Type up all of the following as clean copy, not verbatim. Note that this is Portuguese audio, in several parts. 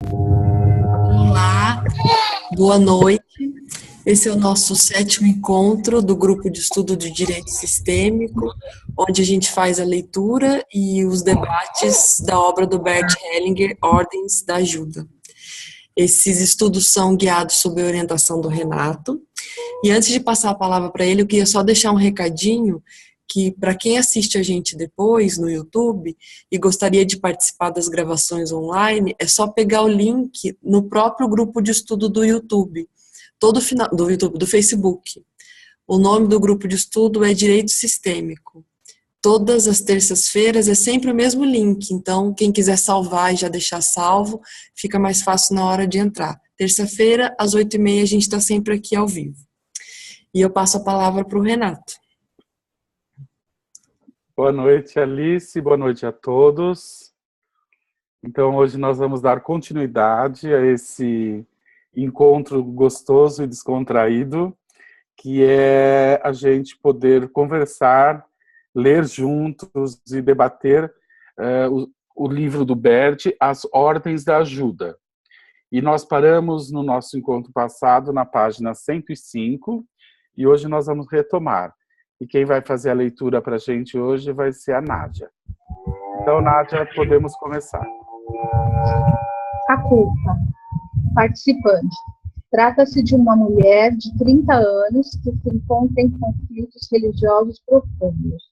Olá, boa noite. Esse é o nosso sétimo encontro do grupo de estudo de direito sistêmico, onde a gente faz a leitura e os debates da obra do Bert Hellinger, Ordens da Ajuda. Esses estudos são guiados sob a orientação do Renato. E antes de passar a palavra para ele, eu queria só deixar um recadinho que para quem assiste a gente depois no YouTube e gostaria de participar das gravações online, é só pegar o link no próprio grupo de estudo do YouTube, do Facebook. O nome do grupo de estudo é Direito Sistêmico. Todas as terças-feiras é sempre o mesmo link, então quem quiser salvar e já deixar salvo, fica mais fácil na hora de entrar. Terça-feira, às 8h30, a gente está sempre aqui ao vivo. E eu passo a palavra para o Renato. Boa noite, Alice. Boa noite a todos. Então, hoje nós vamos dar continuidade a esse encontro gostoso e descontraído, que é a gente poder conversar, ler juntos e debater o livro do Bert, As Ordens da Ajuda. E nós paramos no nosso encontro passado na página 105 e hoje nós vamos retomar. E quem vai fazer a leitura para a gente hoje vai ser a Nádia. Então, Nádia, podemos começar. A culpa. Participante. Trata-se de uma mulher de 30 anos que se encontra em conflitos religiosos profundos,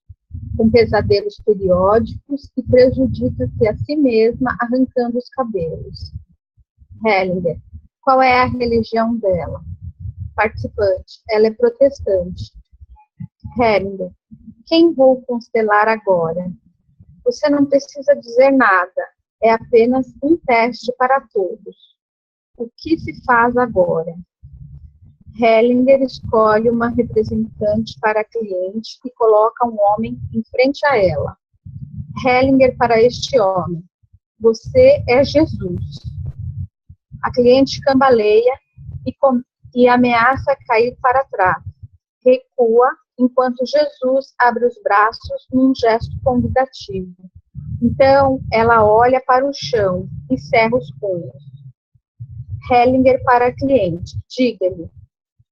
com pesadelos periódicos e prejudica-se a si mesma arrancando os cabelos. Hellinger. Qual é a religião dela? Participante. Ela é protestante. Hellinger. Quem vou constelar agora? Você não precisa dizer nada, é apenas um teste para todos. O que se faz agora? Hellinger escolhe uma representante para a cliente e coloca um homem em frente a ela. Hellinger para este homem. Você é Jesus. A cliente cambaleia e ameaça cair para trás. Recua enquanto Jesus abre os braços num gesto convidativo. Então, ela olha para o chão e cerra os punhos. Hellinger para a cliente. Diga-lhe,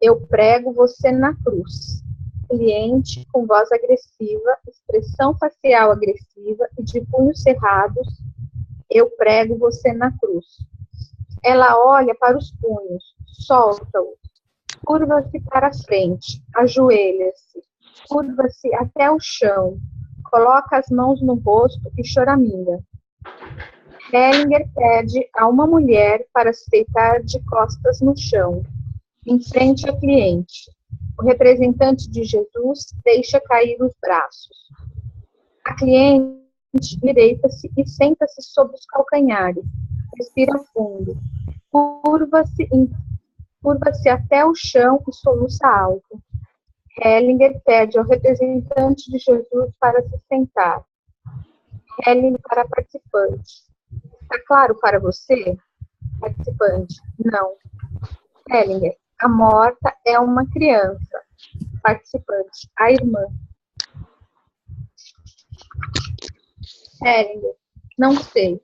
eu prego você na cruz. Cliente, com voz agressiva, expressão facial agressiva e de punhos cerrados, eu prego você na cruz. Ela olha para os punhos, solta-os. Curva-se para frente, ajoelha-se, curva-se até o chão, coloca as mãos no rosto e choraminga. Hellinger pede a uma mulher para se deitar de costas no chão, em frente ao cliente. O representante de Jesus deixa cair os braços. A cliente direita-se e senta-se sobre os calcanhares, respira fundo, curva-se até o chão e soluça alto. Hellinger pede ao representante de Jesus para se sentar. Hellinger para participante. Está claro para você? Participante. Não. Hellinger. A morta é uma criança. Participante. A irmã. Hellinger. Não sei.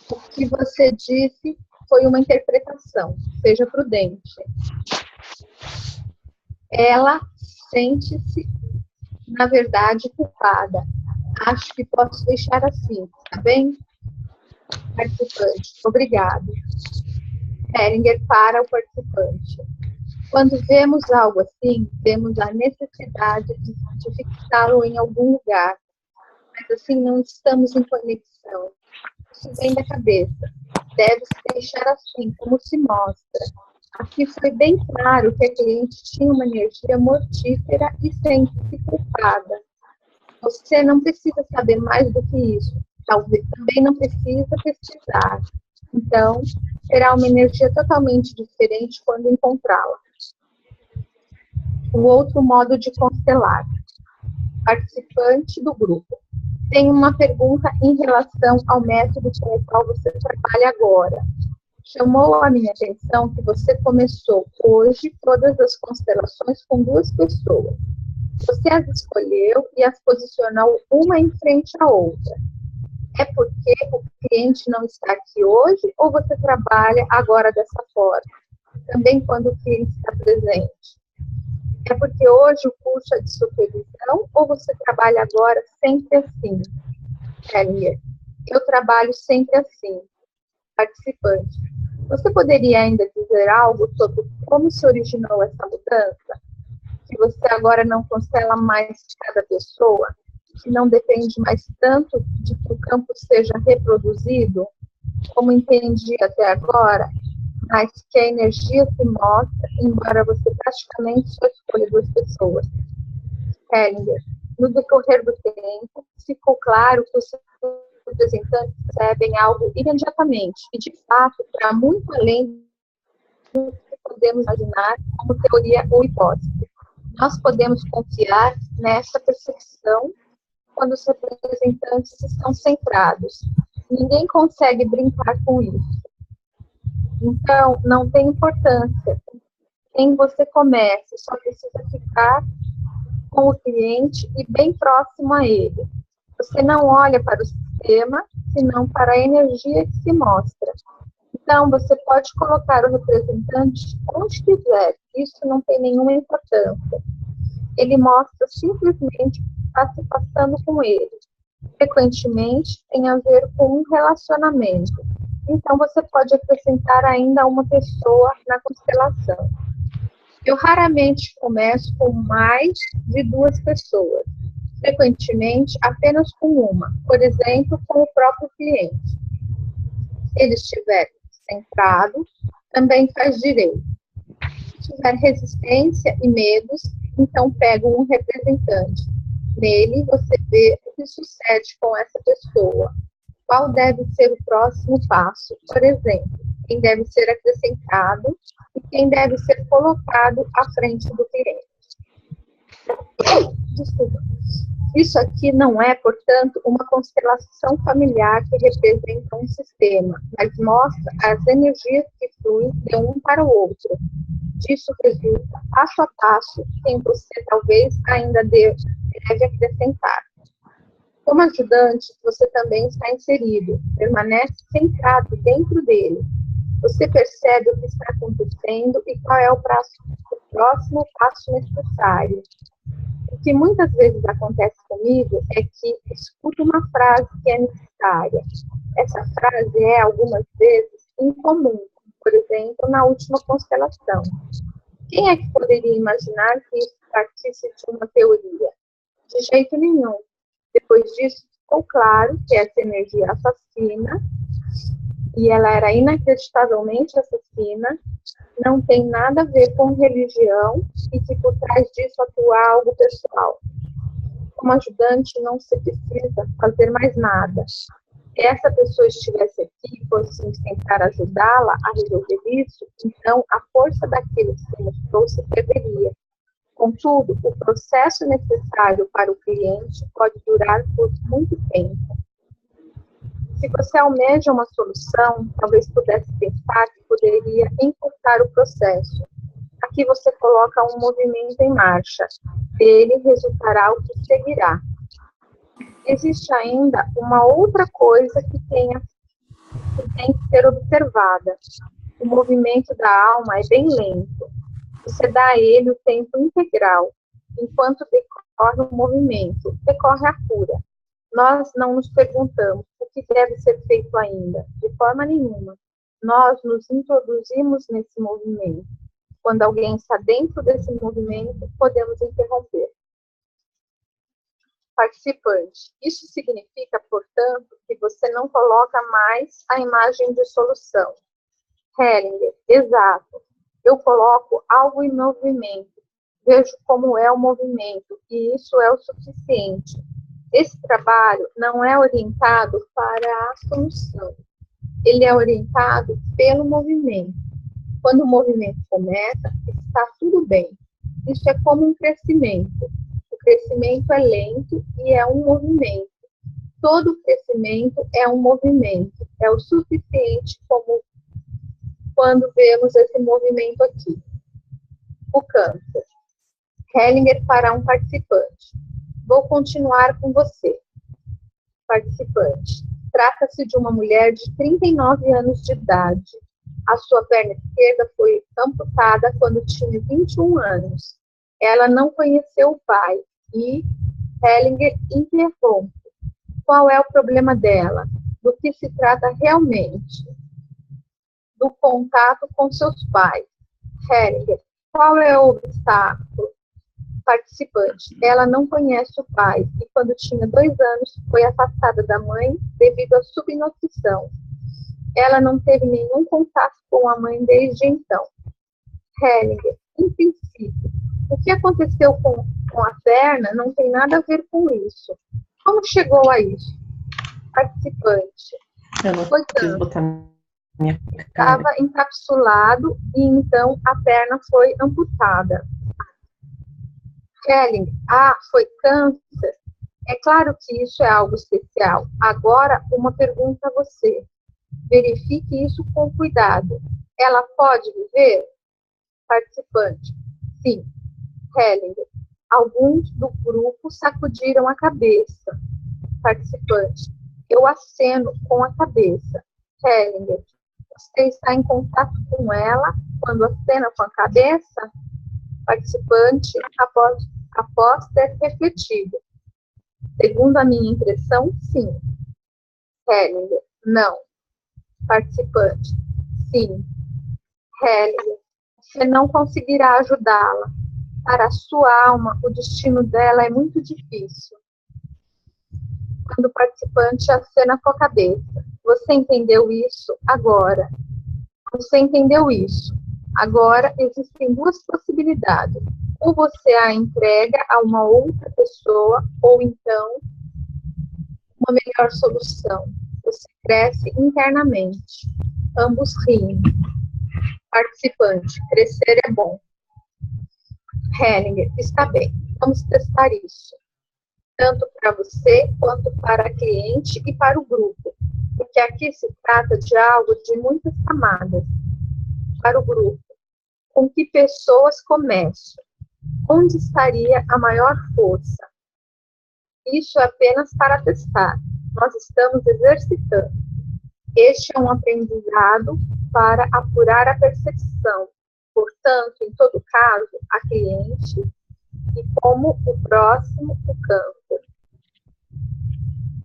O que você disse foi uma interpretação. Seja prudente. Ela sente-se, na verdade, culpada. Acho que posso deixar assim, tá bem? Participante. Obrigado. Hellinger para o participante. Quando vemos algo assim, temos a necessidade de fixá-lo em algum lugar. Mas assim não estamos em conexão. Isso vem da cabeça. Deve-se deixar assim, como se mostra. Aqui foi bem claro que a cliente tinha uma energia mortífera e sente-se culpada. Você não precisa saber mais do que isso. Talvez também não precisa pesquisar. Então, será uma energia totalmente diferente quando encontrá-la. O outro modo de constelar. Participante do grupo. Tem uma pergunta em relação ao método com o qual você trabalha agora. Chamou a minha atenção que você começou hoje todas as constelações com 2 pessoas. Você as escolheu e as posicionou uma em frente à outra. É porque o cliente não está aqui hoje ou você trabalha agora dessa forma? Também quando o cliente está presente. É porque hoje o curso é de supervisão ou você trabalha agora sempre assim? Hellinger, eu trabalho sempre assim. Participante, você poderia ainda dizer algo sobre como se originou essa mudança? Que você agora não constela mais cada pessoa? Que não depende mais tanto de que o campo seja reproduzido, como entendi até agora, mas que a energia se mostra, embora você praticamente só escolha duas pessoas. Hellinger, no decorrer do tempo, ficou claro que os representantes recebem algo imediatamente e, de fato, para muito além do que podemos imaginar como teoria ou hipótese. Nós podemos confiar nessa percepção quando os representantes estão centrados. Ninguém consegue brincar com isso. Então, não tem importância quem você comece, só precisa ficar com o cliente e bem próximo a ele. Você não olha para o sistema, senão para a energia que se mostra. Então, você pode colocar o representante onde quiser, isso não tem nenhuma importância. Ele mostra simplesmente o que está se passando com ele. Frequentemente, tem a ver com um relacionamento. Então, você pode acrescentar ainda uma pessoa na constelação. Eu raramente começo com mais de duas pessoas. Frequentemente, apenas com uma. Por exemplo, com o próprio cliente. Se ele estiver centrado, também faz direito. Se tiver resistência e medos, então pego um representante. Nele, você vê o que sucede com essa pessoa. Qual deve ser o próximo passo? Por exemplo, quem deve ser acrescentado e quem deve ser colocado à frente do cliente. Desculpa. Isso aqui não é, portanto, uma constelação familiar que representa um sistema, mas mostra as energias que fluem de um para o outro. Disso resulta, passo a passo, quem você talvez ainda deve acrescentar. Como ajudante, você também está inserido, permanece centrado dentro dele. Você percebe o que está acontecendo e qual é o próximo passo necessário. O que muitas vezes acontece comigo é que escuto uma frase que é necessária. Essa frase é, algumas vezes, incomum, por exemplo, na última constelação. Quem é que poderia imaginar que isso partisse de uma teoria? De jeito nenhum. Depois disso, ficou claro que essa energia assassina, e ela era inacreditavelmente assassina, não tem nada a ver com religião e que por trás disso atua algo pessoal. Como ajudante, não se precisa fazer mais nada. Se essa pessoa estivesse aqui e fosse tentar ajudá-la a resolver isso, então a força daquilo que se mostrou se perderia. Contudo, o processo necessário para o cliente pode durar por muito tempo. Se você almeja uma solução, talvez pudesse pensar que poderia encurtar o processo. Aqui você coloca um movimento em marcha. Dele resultará o que seguirá. Existe ainda uma outra coisa que tem que ser observada. O movimento da alma é bem lento. Você dá a ele o tempo integral. Enquanto decorre o movimento, decorre a cura. Nós não nos perguntamos o que deve ser feito ainda, de forma nenhuma. Nós nos introduzimos nesse movimento. Quando alguém está dentro desse movimento, podemos interromper. Participante. Isso significa, portanto, que você não coloca mais a imagem de solução. Hellinger, exato. Eu coloco algo em movimento. Vejo como é o movimento, e isso é o suficiente. Esse trabalho não é orientado para a solução. Ele é orientado pelo movimento. Quando o movimento começa, está tudo bem. Isso é como um crescimento. O crescimento é lento e é um movimento. Todo crescimento é um movimento. É o suficiente como quando vemos esse movimento aqui. O câncer. Hellinger para um participante. Vou continuar com você. Participante. Trata-se de uma mulher de 39 anos de idade. A sua perna esquerda foi amputada quando tinha 21 anos. Ela não conheceu o pai e Hellinger interrompe. Qual é o problema dela? Do que se trata realmente? Do contato com seus pais. Hellinger, qual é o obstáculo? Participante, ela não conhece o pai e quando tinha 2 anos foi afastada da mãe devido à subnutrição. Ela não teve nenhum contato com a mãe desde então. Hellinger, em princípio, o que aconteceu com a perna não tem nada a ver com isso. Como chegou a isso? Participante, Eu não foi preciso botar minha estava câmera. encapsulado e então a perna foi amputada. Hellinger, foi câncer? É claro que isso é algo especial. Agora, uma pergunta a você. Verifique isso com cuidado. Ela pode viver? Participante, sim. Hellinger, alguns do grupo sacudiram a cabeça. Participante, eu aceno com a cabeça. Hellinger, você está em contato com ela quando acena com a cabeça? Participante, após ter refletido. Segundo a minha impressão, sim. Hellinger, não. Participante, sim. Hellinger, você não conseguirá ajudá-la. Para a sua alma, o destino dela é muito difícil. Quando o participante acena com a cabeça. Você entendeu isso agora? Você entendeu isso. Agora, existem 2 possibilidades. Ou você a entrega a uma outra pessoa, ou então, uma melhor solução. Você cresce internamente. Ambos riem. Participante, crescer é bom. Hellinger, está bem. Vamos testar isso. Tanto para você, quanto para a cliente e para o grupo. Porque aqui se trata de algo de muitas camadas. Para o grupo. Com que pessoas começo? Onde estaria a maior força? Isso é apenas para testar. Nós estamos exercitando. Este é um aprendizado para apurar a percepção. Portanto, em todo caso, a cliente e como o próximo, o câncer.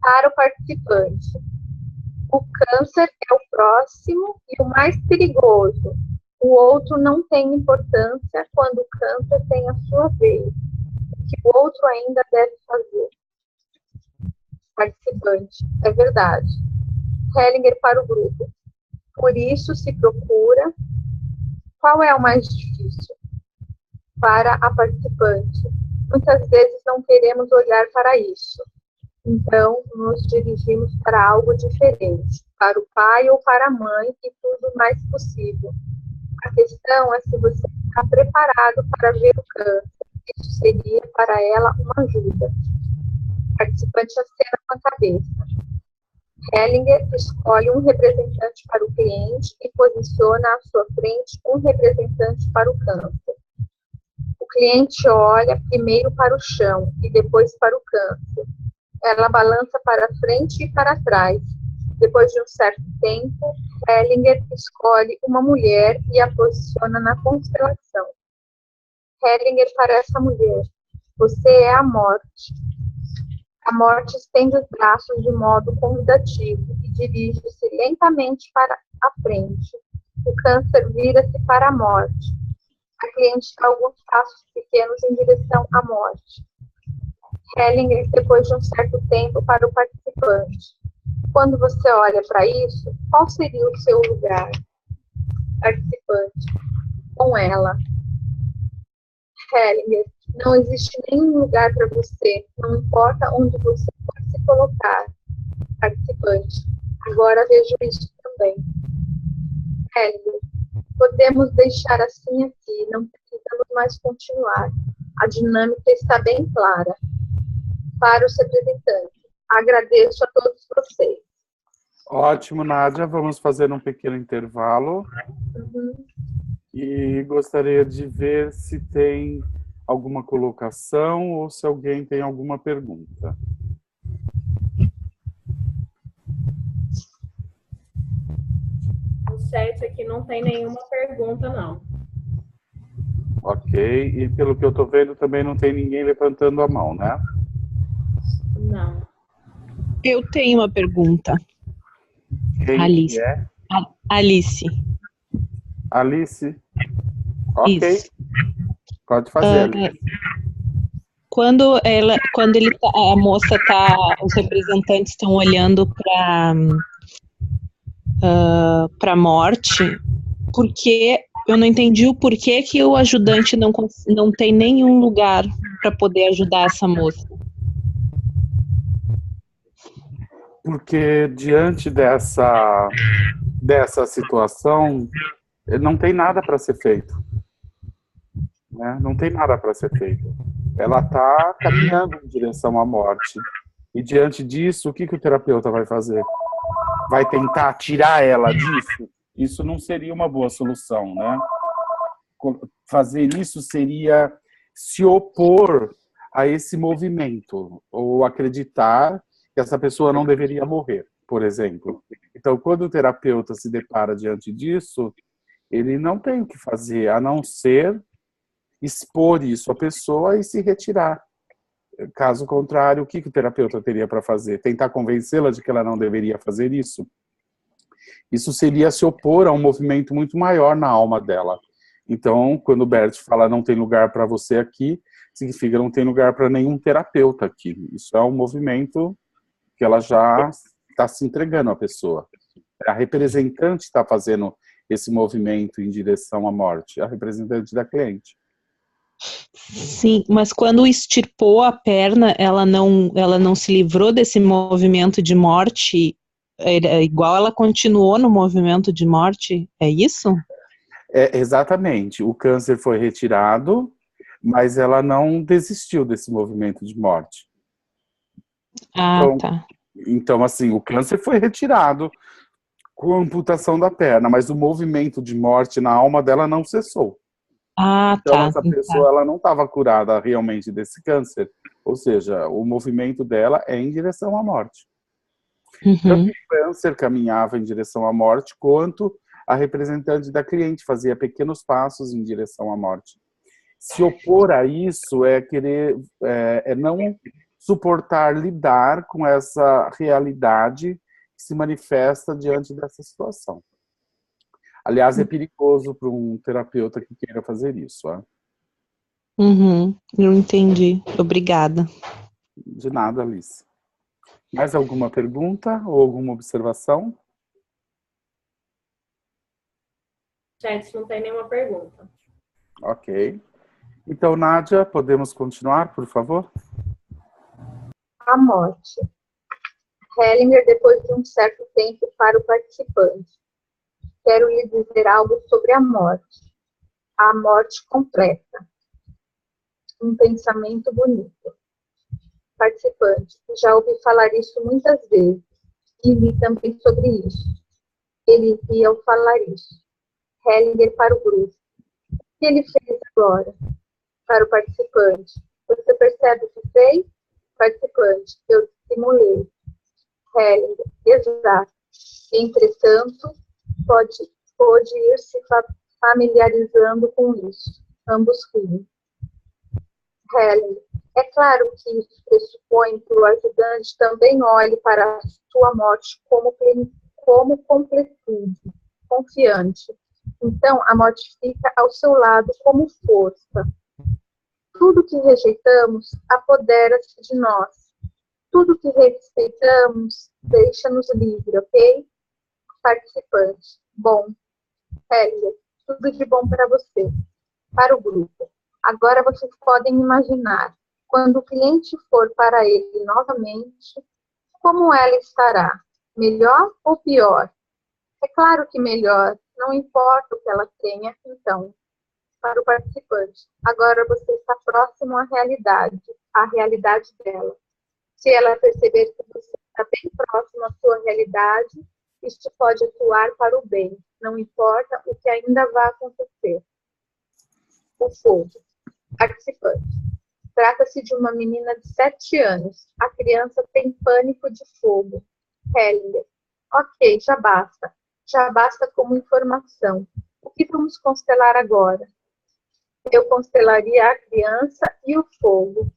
Para o participante, o câncer é o próximo e o mais perigoso. O outro não tem importância quando o câncer tem a sua vez. O que o outro ainda deve fazer? Participante, é verdade. Hellinger para o grupo. Por isso se procura. Qual é o mais difícil? Para a participante. Muitas vezes não queremos olhar para isso. Então, nos dirigimos para algo diferente. Para o pai ou para a mãe e tudo mais possível. A questão é se você está preparado para ver o câncer. Isso seria para ela uma ajuda. Participante acena com a cabeça. Hellinger escolhe um representante para o cliente e posiciona à sua frente um representante para o câncer. O cliente olha primeiro para o chão e depois para o câncer. Ela balança para frente e para trás. Depois de um certo tempo, Hellinger escolhe uma mulher e a posiciona na constelação. Hellinger para essa mulher. Você é a morte. A morte estende os braços de modo convidativo e dirige-se lentamente para a frente. O câncer vira-se para a morte. A cliente dá alguns passos pequenos em direção à morte. Hellinger, depois de um certo tempo, para o participante. Quando você olha para isso, qual seria o seu lugar? Participante. Com ela. Hellinger, não existe nenhum lugar para você, não importa onde você pode se colocar. Participante. Agora vejo isso também. Hellinger, podemos deixar assim aqui, não precisamos mais continuar. A dinâmica está bem clara. Para os representantes, agradeço a todos vocês. Ótimo, Nádia. Vamos fazer um pequeno intervalo. E gostaria de ver se tem alguma colocação ou se alguém tem alguma pergunta. chat aqui não tem nenhuma pergunta, não. Ok, e pelo que eu estou vendo também não tem ninguém levantando a mão, né? Não. Eu tenho uma pergunta. Quem Alice. é? Alice. Alice? Ok, Isso. pode fazer, Alice. Quando a moça tá, os representantes estão olhando para a morte, porque eu não entendi o porquê que o ajudante não tem nenhum lugar para poder ajudar essa moça. Porque diante dessa situação, não tem nada para ser feito. Né? Não tem nada para ser feito. Ela está caminhando em direção à morte. E diante disso, o que o terapeuta vai fazer? Vai tentar tirar ela disso? Isso não seria uma boa solução, né? Fazer isso seria se opor a esse movimento, ou acreditar que essa pessoa não deveria morrer, por exemplo. Então, quando o terapeuta se depara diante disso, ele não tem o que fazer, a não ser expor isso à pessoa e se retirar. Caso contrário, o que o terapeuta teria para fazer? Tentar convencê-la de que ela não deveria fazer isso? Isso seria se opor a um movimento muito maior na alma dela. Então, quando o Bert fala não tem lugar para você aqui, significa não tem lugar para nenhum terapeuta aqui. Isso é um movimento que ela já está se entregando à pessoa. A representante está fazendo esse movimento em direção à morte, a representante da cliente. Sim, mas quando extirpou a perna, ela não se livrou desse movimento de morte, igual ela continuou no movimento de morte, é isso? Exatamente, o câncer foi retirado, mas ela não desistiu desse movimento de morte. Ah, tá. Então, assim, o câncer foi retirado com a amputação da perna, mas o movimento de morte na alma dela não cessou. Ah, então, tá. essa pessoa ela não estava curada realmente desse câncer. Ou seja, o movimento dela é em direção à morte. Tanto o câncer caminhava em direção à morte, quanto a representante da cliente fazia pequenos passos em direção à morte. Se opor a isso é não suportar, lidar com essa realidade que se manifesta diante dessa situação. Aliás, é perigoso para um terapeuta que queira fazer isso. Eu entendi. Obrigada. De nada, Alice. Mais alguma pergunta ou alguma observação? Chat, não tem nenhuma pergunta. Ok. Então, Nádia, podemos continuar, por favor? A morte. Hellinger, depois de um certo tempo, para o participante. Quero lhe dizer algo sobre a morte. A morte completa. Um pensamento bonito. Participante. Já ouvi falar isso muitas vezes. E li também sobre isso. Ele ria ao falar isso. Hellinger para o grupo. O que ele fez agora? Para o participante. Você percebe o que fez? Participante. Eu simulei. Hellinger. Exato. Entretanto, pode ir se familiarizando com isso. Ambos riam. Hellinger. É claro que isso pressupõe que o ajudante também olhe para a sua morte como completude, confiante. Então, a morte fica ao seu lado como força. Tudo que rejeitamos apodera-se de nós. Tudo que respeitamos deixa-nos livre, ok? Participante. Bom, Hellinger, tudo de bom para você. Para o grupo. Agora vocês podem imaginar, quando o cliente for para ele novamente, como ela estará? Melhor ou pior? É claro que melhor, não importa o que ela tenha, então. Para o participante, agora você está próximo à realidade dela. Se ela perceber que você está bem próximo à sua realidade, isto pode atuar para o bem, não importa o que ainda vai acontecer. O fogo. Participante. Trata-se de uma menina de 7 anos. A criança tem pânico de fogo. Hellinger. Ok, já basta. já basta como informação. O que vamos constelar agora? Eu constelaria a criança e o fogo.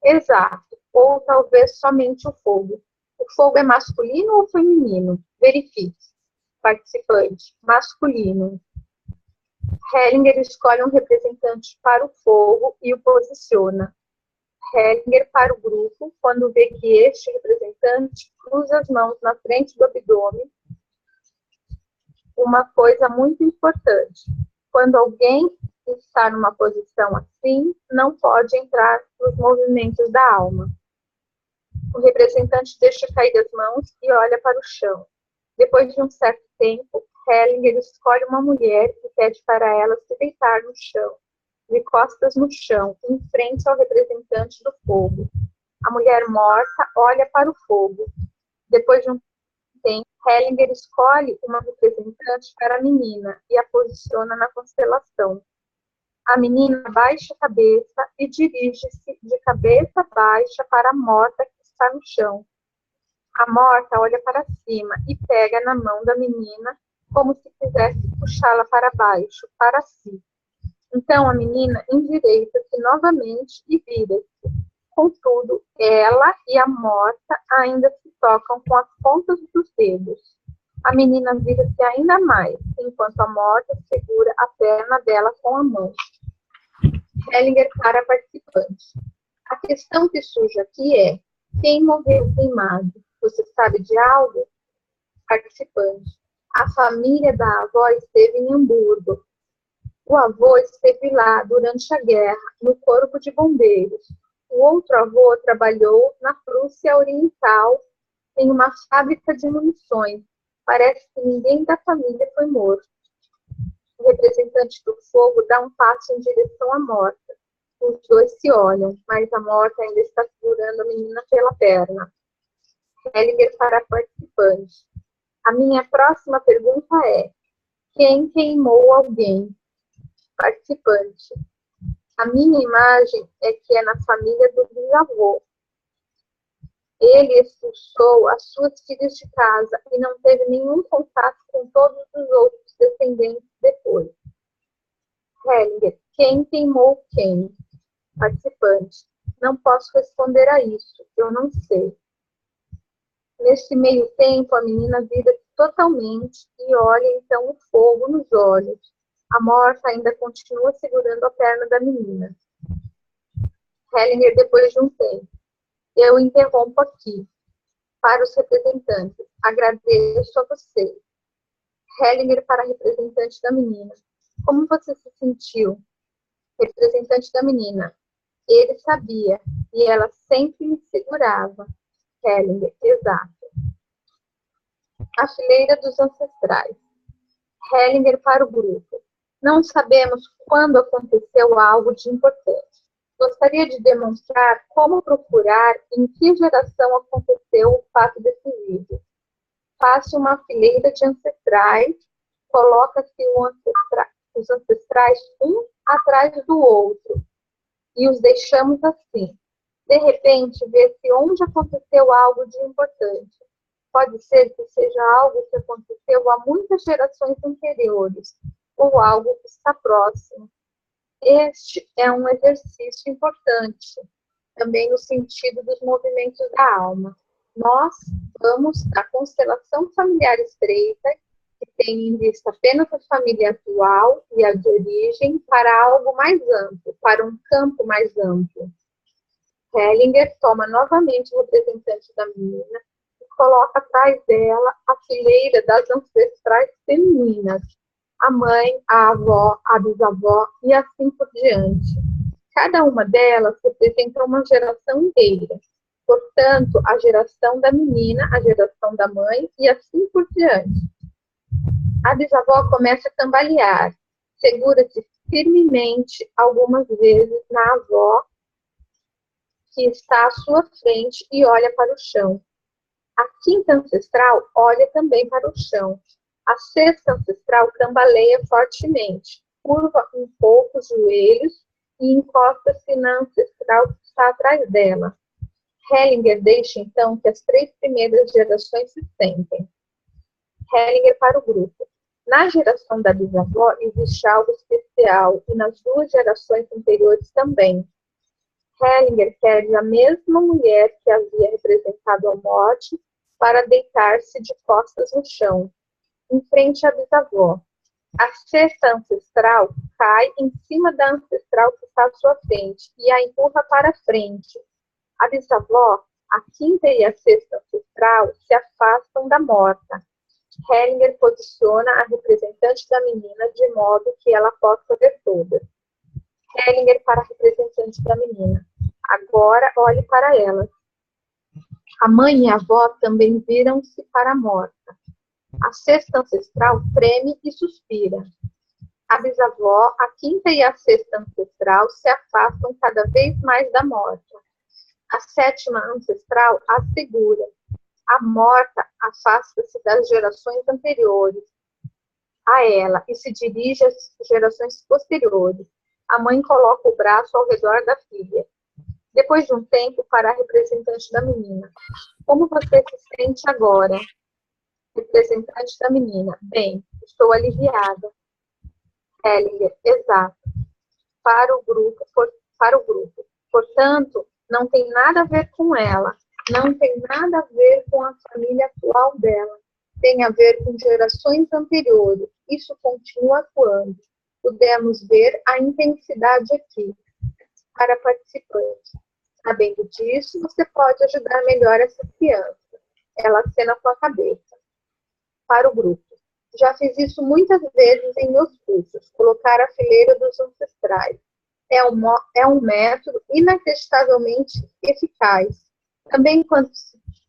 Exato, ou talvez somente o fogo. O fogo é masculino ou feminino? Verifique. Participante, masculino. Hellinger escolhe um representante para o fogo e o posiciona. Hellinger para o grupo, quando vê que este representante cruza as mãos na frente do abdômen. Uma coisa muito importante: quando alguém está numa posição assim, não pode entrar nos movimentos da alma. O representante deixa cair as mãos e olha para o chão. Depois de um certo tempo, Hellinger escolhe uma mulher e pede para ela se deitar no chão, de costas no chão, em frente ao representante do fogo. A mulher morta olha para o fogo. Depois de um tempo, Hellinger escolhe uma representante para a menina e a posiciona na constelação. A menina abaixa a cabeça e dirige-se de cabeça baixa para a morta que está no chão. A morta olha para cima e pega na mão da menina como se quisesse puxá-la para baixo, para si. Então a menina endireita-se novamente e vira-se. Contudo, ela e a morta ainda se tocam com as pontas dos dedos. A menina vira-se ainda mais, enquanto a morta segura a perna dela com a mão. Hellinger para a participante. A questão que surge aqui é: quem morreu queimado? Você sabe de algo? Participante. A família da avó esteve em Hamburgo. O avô esteve lá durante a guerra, no corpo de bombeiros. O outro avô trabalhou na Prússia Oriental, em uma fábrica de munições. Parece que ninguém da família foi morto. O representante do fogo dá um passo em direção à morta. Os dois se olham, mas a morta ainda está segurando a menina pela perna. Hellinger para a participante. A minha próxima pergunta é: quem queimou alguém? Participante. A minha imagem é que é na família do bisavô. Ele expulsou as suas filhas de casa e não teve nenhum contato com todos os outros descendentes depois. Hellinger, quem queimou quem? Participante. Não posso responder a isso, eu não sei. Nesse meio tempo, a menina vira totalmente e olha então o fogo nos olhos. A morta ainda continua segurando a perna da menina. Hellinger, depois de um tempo. Eu interrompo aqui. Para os representantes, agradeço a você. Hellinger para a representante da menina. Como você se sentiu? Representante da menina. Ele sabia e ela sempre me segurava. Hellinger, exato. A fileira dos ancestrais. Hellinger para o grupo. Não sabemos quando aconteceu algo de importante. Gostaria de demonstrar como procurar em que geração aconteceu o fato decisivo. Faça uma fileira de ancestrais, coloca-se os ancestrais um atrás do outro e os deixamos assim. De repente, vê-se onde aconteceu algo de importante. Pode ser que seja algo que aconteceu há muitas gerações anteriores, ou algo que está próximo. Este é um exercício importante, também no sentido dos movimentos da alma. Nós vamos da constelação familiar estreita, que tem em vista apenas a família atual e a de origem, para algo mais amplo, para um campo mais amplo. Hellinger toma novamente o representante da menina e coloca atrás dela a fileira das ancestrais femininas, a mãe, a avó, a bisavó e assim por diante. Cada uma delas representa uma geração inteira. Portanto, a geração da menina, a geração da mãe e assim por diante. A bisavó começa a cambalear, segura-se firmemente algumas vezes na avó, que está à sua frente e olha para o chão. A quinta ancestral olha também para o chão. A sexta ancestral cambaleia fortemente, curva um pouco os joelhos e encosta-se na ancestral que está atrás dela. Hellinger deixa então que as três primeiras gerações se sentem. Hellinger para o grupo. Na geração da bisavó existe algo especial e nas duas gerações anteriores também. Hellinger pede a mesma mulher que havia representado a morte para deitar-se de costas no chão, em frente à bisavó. A cesta ancestral cai em cima da ancestral que está à sua frente e a empurra para frente. A bisavó, a quinta e a sexta ancestral se afastam da morta. Hellinger posiciona a representante da menina de modo que ela possa ver todas. Hellinger para a representante da menina. Agora olhe para elas. A mãe e a avó também viram-se para a morta. A sexta ancestral treme e suspira. A bisavó, a quinta e a sexta ancestral se afastam cada vez mais da morta. A sétima ancestral a segura. A morta afasta-se das gerações anteriores a ela e se dirige às gerações posteriores. A mãe coloca o braço ao redor da filha. Depois de um tempo, para a representante da menina. Como você se sente agora? Representante da menina. Bem, estou aliviada. Hellinger, exato. Para o grupo. Portanto, não tem nada a ver com ela. Não tem nada a ver com a família atual dela. Tem a ver com gerações anteriores. Isso continua atuando. Podemos ver a intensidade aqui. Para participantes. Sabendo disso, você pode ajudar melhor essa criança. Ela acena com a cabeça. Para o grupo. Já fiz isso muitas vezes em meus cursos. Colocar a fileira dos ancestrais. É um método inacreditavelmente eficaz. Também quando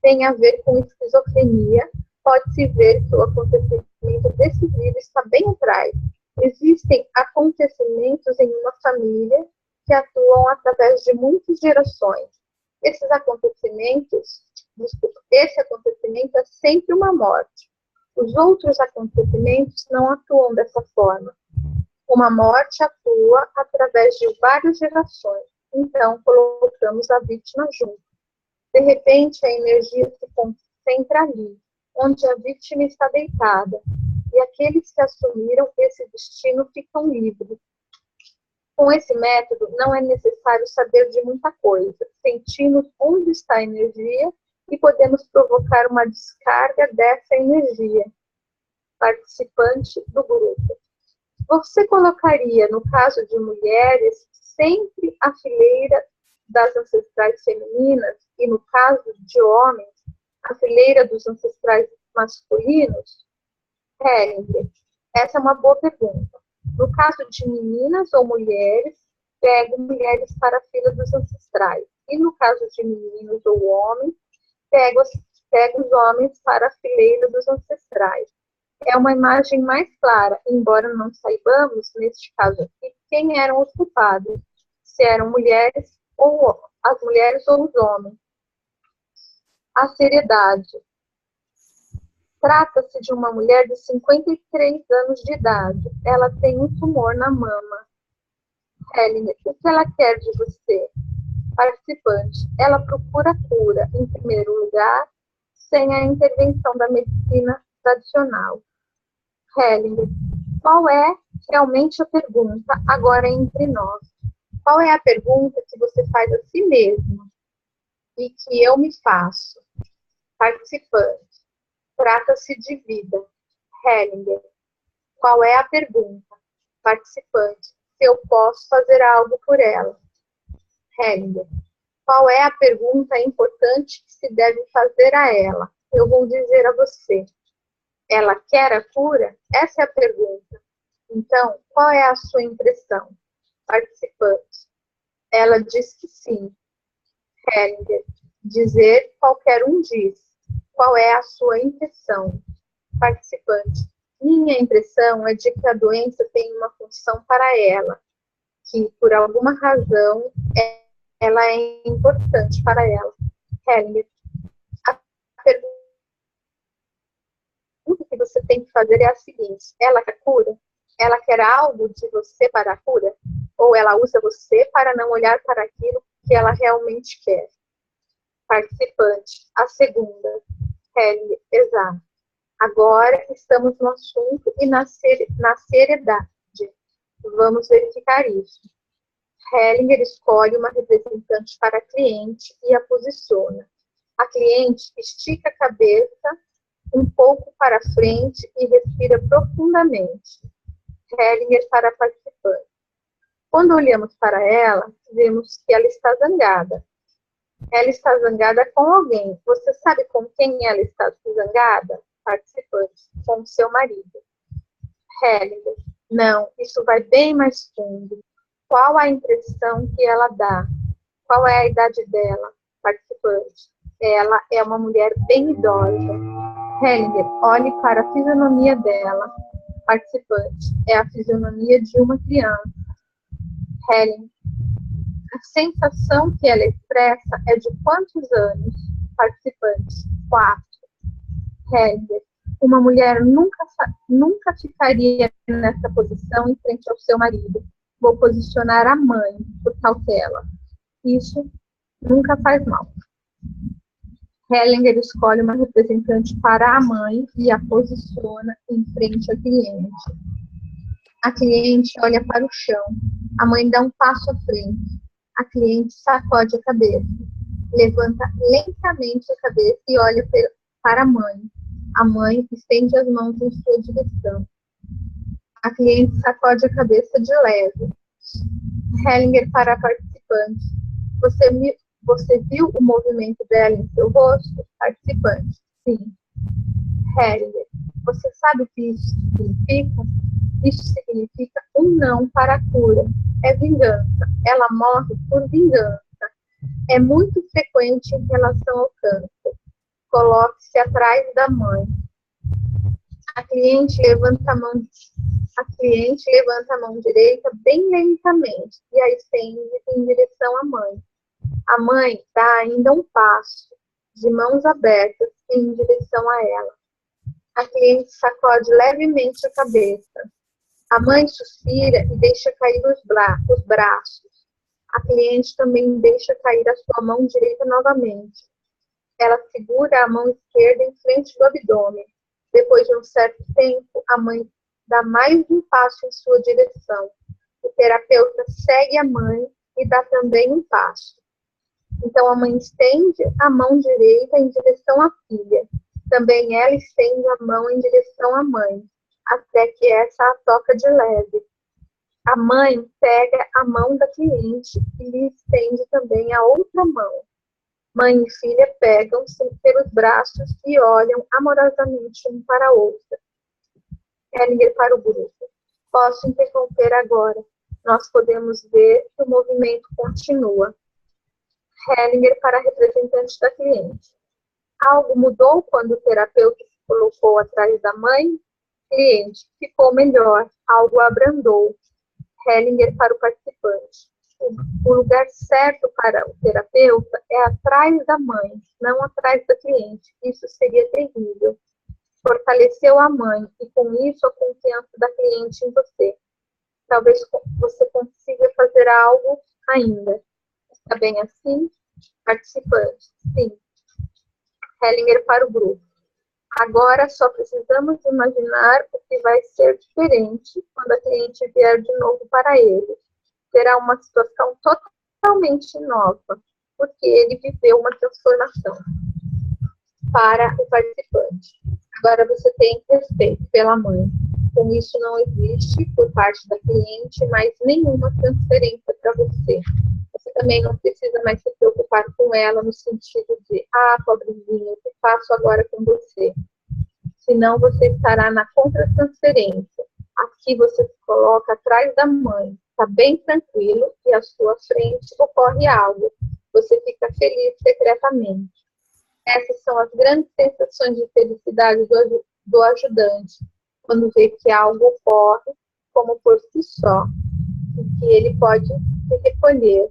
tem a ver com esquizofrenia, pode-se ver que o acontecimento decisivo está bem atrás. Existem acontecimentos em uma família que atuam através de muitas gerações. Esse acontecimento é sempre uma morte. Os outros acontecimentos não atuam dessa forma. Uma morte atua através de várias gerações. Então, colocamos a vítima junto. De repente, a energia se concentra ali, onde a vítima está deitada, e aqueles que assumiram esse destino ficam livres. Com esse método, não é necessário saber de muita coisa. Sentimos onde está a energia e podemos provocar uma descarga dessa energia. Participante do grupo. Você colocaria, no caso de mulheres, sempre a fileira das ancestrais femininas e, no caso de homens, a fileira dos ancestrais masculinos? Hellinger, essa é uma boa pergunta. No caso de meninas ou mulheres, pego mulheres para a fila dos ancestrais. E no caso de meninos ou homens, pego os homens para a fileira dos ancestrais. É uma imagem mais clara, embora não saibamos, neste caso aqui, quem eram os culpados. Se eram mulheres ou as mulheres ou os homens. A seriedade. Trata-se de uma mulher de 53 anos de idade. Ela tem um tumor na mama. Hellinger, o que ela quer de você? Participante. Ela procura cura, em primeiro lugar, sem a intervenção da medicina tradicional. Hellinger, qual é realmente a pergunta agora entre nós? Qual é a pergunta que você faz a si mesmo e que eu me faço? Participante. Trata-se de vida. Hellinger. Qual é a pergunta? Participante. Se eu posso fazer algo por ela. Hellinger. Qual é a pergunta importante que se deve fazer a ela? Eu vou dizer a você. Ela quer a cura? Essa é a pergunta. Então, qual é a sua impressão? Participante. Ela diz que sim. Hellinger. Dizer qualquer um diz. Qual é a sua impressão? Participante. Minha impressão é de que a doença tem uma função para ela, que por alguma razão ela é importante para ela. Hellinger. A pergunta que você tem que fazer é a seguinte: ela quer cura? Ela quer algo de você para a cura? Ou ela usa você para não olhar para aquilo que ela realmente quer? Participante. A segunda. Hellinger. Exato. Agora estamos no assunto e na seriedade. Vamos verificar isso. Hellinger escolhe uma representante para a cliente e a posiciona. A cliente estica a cabeça um pouco para frente e respira profundamente. Hellinger para a participante. Quando olhamos para ela, vemos que ela está zangada. Ela está zangada com alguém. Você sabe com quem ela está zangada? Participante. Com seu marido. Hellinger. Não, isso vai bem mais fundo. Qual a impressão que ela dá? Qual é a idade dela? Participante. Ela é uma mulher bem idosa. Hellinger, olhe para a fisionomia dela. Participante. É a fisionomia de uma criança. Hellinger. A sensação que ela expressa é de quantos anos? Participante. 4. Hellinger. Uma mulher nunca ficaria nessa posição em frente ao seu marido. Vou posicionar a mãe, por cautela. Isso nunca faz mal. Hellinger escolhe uma representante para a mãe e a posiciona em frente à cliente. A cliente olha para o chão. A mãe dá um passo à frente. A cliente sacode a cabeça. Levanta lentamente a cabeça e olha para a mãe. A mãe estende as mãos em sua direção. A cliente sacode a cabeça de leve. Hellinger para a participante. Você viu o movimento dela em seu rosto? Participante. Sim. Hellinger. Você sabe o que isso significa? Isso significa um não para a cura. É vingança. Ela morre por vingança. É muito frequente em relação ao câncer. Coloque-se atrás da mãe. A cliente levanta a mão direita bem lentamente e a estende em direção à mãe. A mãe dá ainda um passo, de mãos abertas, em direção a ela. A cliente sacode levemente a cabeça. A mãe suspira e deixa cair os braços. A cliente também deixa cair a sua mão direita novamente. Ela segura a mão esquerda em frente do abdômen. Depois de um certo tempo, a mãe dá mais um passo em sua direção. O terapeuta segue a mãe e dá também um passo. Então, a mãe estende a mão direita em direção à filha. Também ela estende a mão em direção à mãe, até que essa a toca de leve. A mãe pega a mão da cliente e lhe estende também a outra mão. Mãe e filha pegam-se pelos braços e olham amorosamente um para a outra. Hellinger para o grupo. Posso interromper agora. Nós podemos ver que o movimento continua. Hellinger para a representante da cliente. Algo mudou quando o terapeuta se colocou atrás da mãe? Cliente. Ficou melhor. Algo abrandou. Hellinger para o participante. O lugar certo para o terapeuta é atrás da mãe, não atrás da cliente. Isso seria terrível. Fortaleceu a mãe e, com isso, a confiança da cliente em você. Talvez você consiga fazer algo ainda. Está bem assim? Participante. Sim. Hellinger para o grupo. Agora só precisamos imaginar o que vai ser diferente quando a cliente vier de novo para ele. Será uma situação totalmente nova, porque ele viveu uma transformação. Para o participante. Agora você tem respeito pela mãe. Com isso não existe, por parte da cliente, mais nenhuma transferência para você. Você também não precisa mais se preocupar com ela no sentido de, pobrezinho, o que faço agora com você? Senão você estará na contra-transferência. Aqui você se coloca atrás da mãe. Está bem tranquilo e à sua frente ocorre algo. Você fica feliz secretamente. Essas são as grandes sensações de felicidade do ajudante, quando vê que algo ocorre como por si só, e que ele pode se recolher.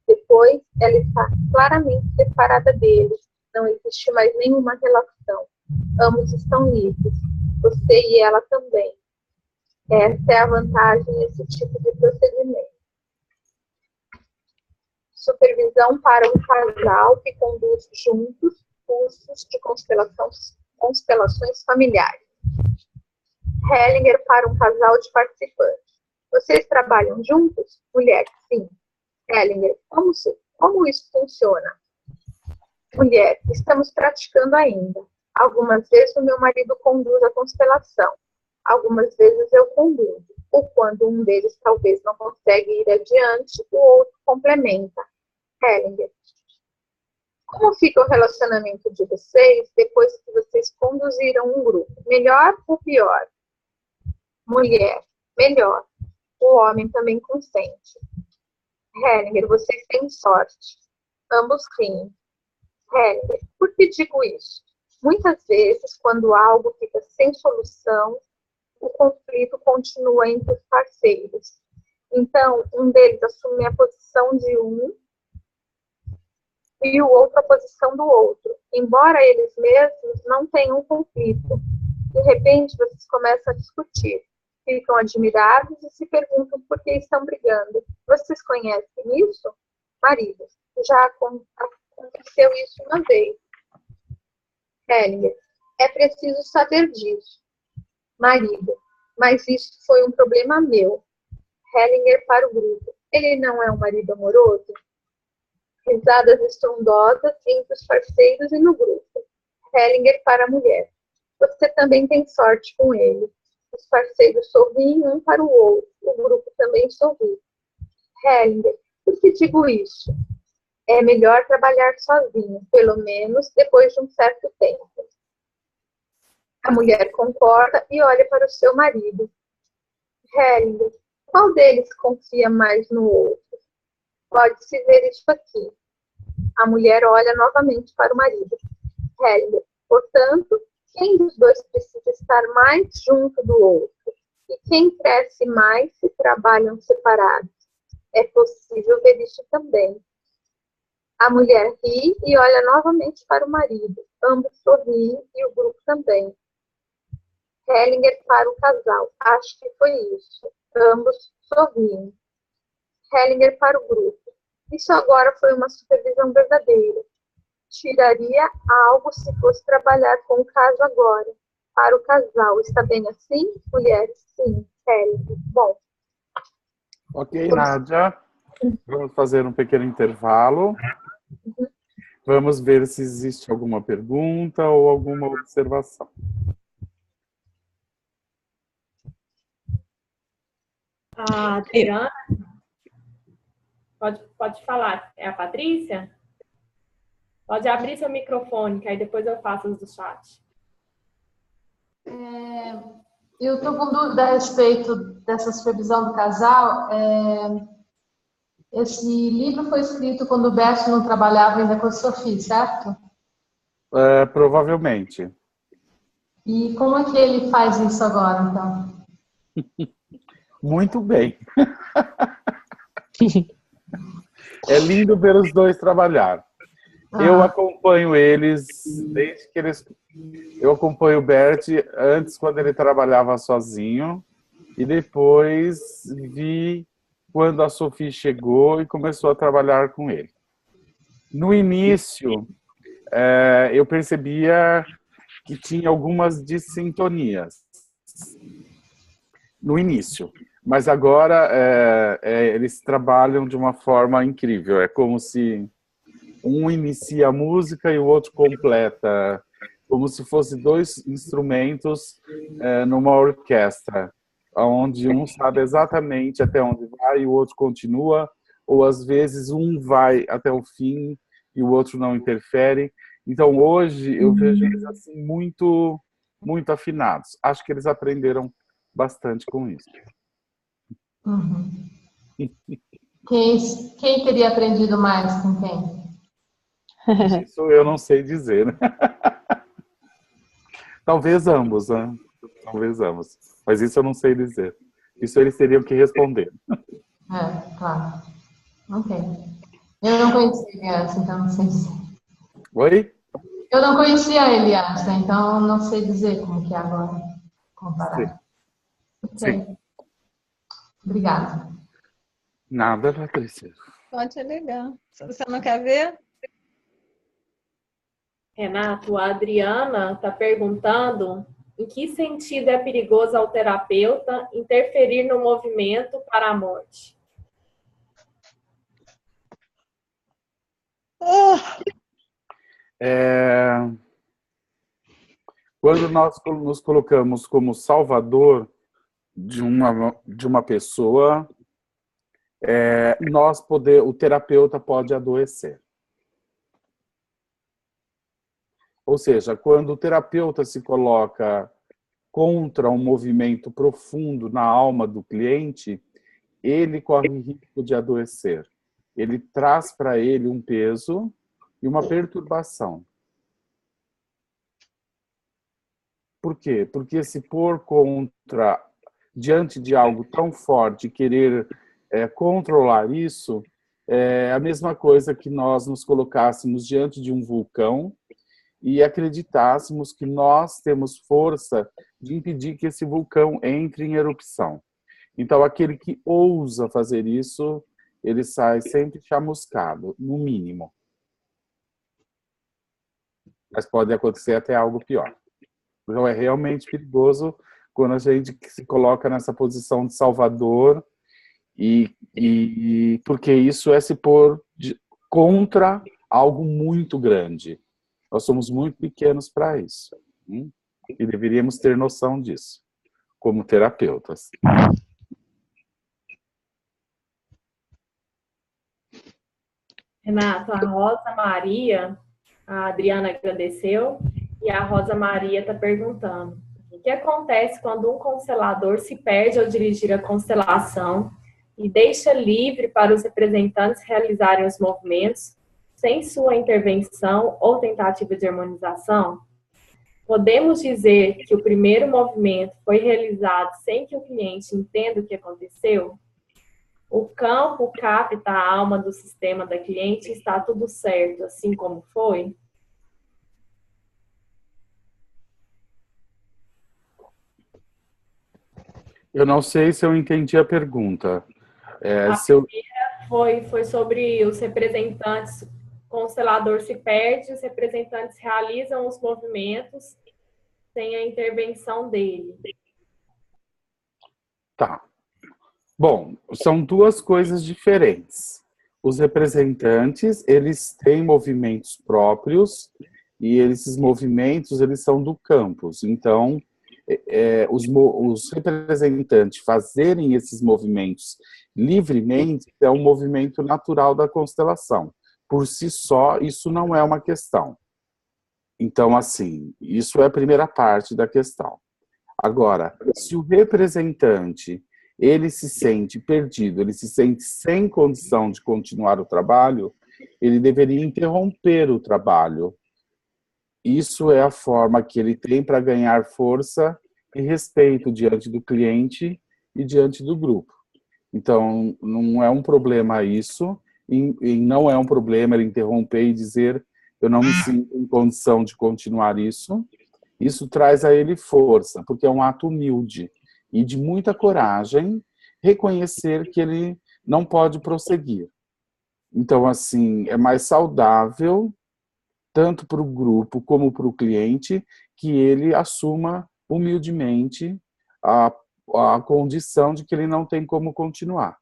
Depois, ela está claramente separada dele. Não existe mais nenhuma relação. Ambos estão livres. Você e ela também. Essa é a vantagem desse tipo de procedimento. Supervisão para um casal que conduz juntos cursos de constelação constelações familiares. Hellinger para um casal de participantes. Vocês trabalham juntos? Mulher, sim. Hellinger, como isso funciona? Mulher, estamos praticando ainda. Algumas vezes o meu marido conduz a constelação. Algumas vezes eu conduzo. Ou quando um deles talvez não consegue ir adiante, o outro complementa. Hellinger, como fica o relacionamento de vocês depois que vocês conduziram um grupo? Melhor ou pior? Mulher, melhor. O homem também consente. Hellinger, vocês têm sorte. Ambos riem. Hellinger, por que digo isso? Muitas vezes, quando algo fica sem solução, o conflito continua entre os parceiros. Então, um deles assume a posição de um e o outro a posição do outro. Embora eles mesmos não tenham conflito, de repente vocês começam a discutir, ficam admirados e se perguntam por que estão brigando. Vocês conhecem isso? Maridos, já aconteceu isso uma vez. Hellinger, é preciso saber disso. Marido, mas isso foi um problema meu. Hellinger para o grupo, ele não é um marido amoroso? Risadas estrondosas entre os parceiros e no grupo. Hellinger para a mulher. Você também tem sorte com ele. Os parceiros sorriem um para o outro. O grupo também sorri. Hellinger, por que digo isso? É melhor trabalhar sozinho, pelo menos depois de um certo tempo. A mulher concorda e olha para o seu marido. Hellinger, qual deles confia mais no outro? Pode-se ver isso aqui. A mulher olha novamente para o marido. Hellinger, portanto, quem dos dois precisa estar mais junto do outro? E quem cresce mais se trabalham separados? É possível ver isso também. A mulher ri e olha novamente para o marido. Ambos sorriem e o grupo também. Hellinger para o casal. Acho que foi isso. Ambos sorriem. Hellinger para o grupo. Isso agora foi uma supervisão verdadeira. Tiraria algo se fosse trabalhar com o caso agora. Para o casal, está bem assim? Mulheres, sim. Hellinger. Bom. Ok, Nádia. Vamos fazer um pequeno intervalo. Vamos ver se existe alguma pergunta ou alguma observação. A Adriana, pode falar. É a Patrícia? Pode abrir seu microfone, que aí depois eu faço os do chat. Eu estou com dúvida a respeito dessa supervisão do casal. Esse livro foi escrito quando o Bert não trabalhava ainda com a Sophie, certo? Provavelmente. E como é que ele faz isso agora, então? Muito bem. É lindo ver os dois trabalhar. Eu acompanho eles desde que eles... Eu acompanho o Bert antes, quando ele trabalhava sozinho, e depois vi quando a Sophie chegou e começou a trabalhar com ele. No início, eu percebia que tinha algumas dissintonias. No início. Mas agora eles trabalham de uma forma incrível. É como se um inicia a música e o outro completa. Como se fossem dois instrumentos numa orquestra, onde um sabe exatamente até onde vai e o outro continua, ou às vezes um vai até o fim e o outro não interfere. Então hoje eu vejo eles assim muito, muito afinados. Acho que eles aprenderam bastante com isso. Uhum. Quem teria aprendido mais com quem? Isso eu não sei dizer. Talvez ambos, né? Talvez ambos. Mas isso eu não sei dizer. Isso eles teriam que responder. Claro. Ok. Eu não conhecia ele antes, então não sei dizer. Oi? Eu não conhecia ele antes, então não sei dizer como que é agora. Comparar. Sim. Obrigada. Nada, Patrícia. Pode ser legal. Se você não quer ver, Renato, a Adriana está perguntando em que sentido é perigoso ao terapeuta interferir no movimento para a morte? Quando nós nos colocamos como salvador de uma pessoa, o terapeuta pode adoecer. Ou seja, quando o terapeuta se coloca contra um movimento profundo na alma do cliente, ele corre risco de adoecer. Ele traz para ele um peso e uma perturbação. Por quê? Porque se pôr diante de algo tão forte, querer controlar isso, é a mesma coisa que nós nos colocássemos diante de um vulcão e acreditássemos que nós temos força de impedir que esse vulcão entre em erupção. Então, aquele que ousa fazer isso, ele sai sempre chamuscado, no mínimo. Mas pode acontecer até algo pior. Então, é realmente perigoso quando a gente se coloca nessa posição de salvador, porque isso é se pôr contra algo muito grande. Nós somos muito pequenos para isso. E deveríamos ter noção disso, como terapeutas. Renato, a Rosa Maria, a Adriana agradeceu, e a Rosa Maria está perguntando: o que acontece quando um constelador se perde ao dirigir a constelação e deixa livre para os representantes realizarem os movimentos sem sua intervenção ou tentativa de harmonização? Podemos dizer que o primeiro movimento foi realizado sem que o cliente entenda o que aconteceu? O campo capta a alma do sistema da cliente e está tudo certo, assim como foi? Eu não sei se eu entendi a pergunta. Primeira foi sobre os representantes. O constelador se perde, os representantes realizam os movimentos sem a intervenção dele. Tá. Bom, são duas coisas diferentes. Os representantes, eles têm movimentos próprios e esses movimentos, eles são do campus. Então, os representantes fazerem esses movimentos livremente é um movimento natural da constelação. Por si só, isso não é uma questão. Então, assim, isso é a primeira parte da questão. Agora, se o representante ele se sente perdido, ele se sente sem condição de continuar o trabalho, ele deveria interromper o trabalho. Isso é a forma que ele tem para ganhar força e respeito diante do cliente e diante do grupo. Então, não é um problema isso, e não é um problema ele interromper e dizer: eu não me sinto em condição de continuar isso. Isso traz a ele força, porque é um ato humilde e de muita coragem reconhecer que ele não pode prosseguir. Então, assim, é mais saudável, tanto para o grupo como para o cliente, que ele assuma humildemente a condição de que ele não tem como continuar.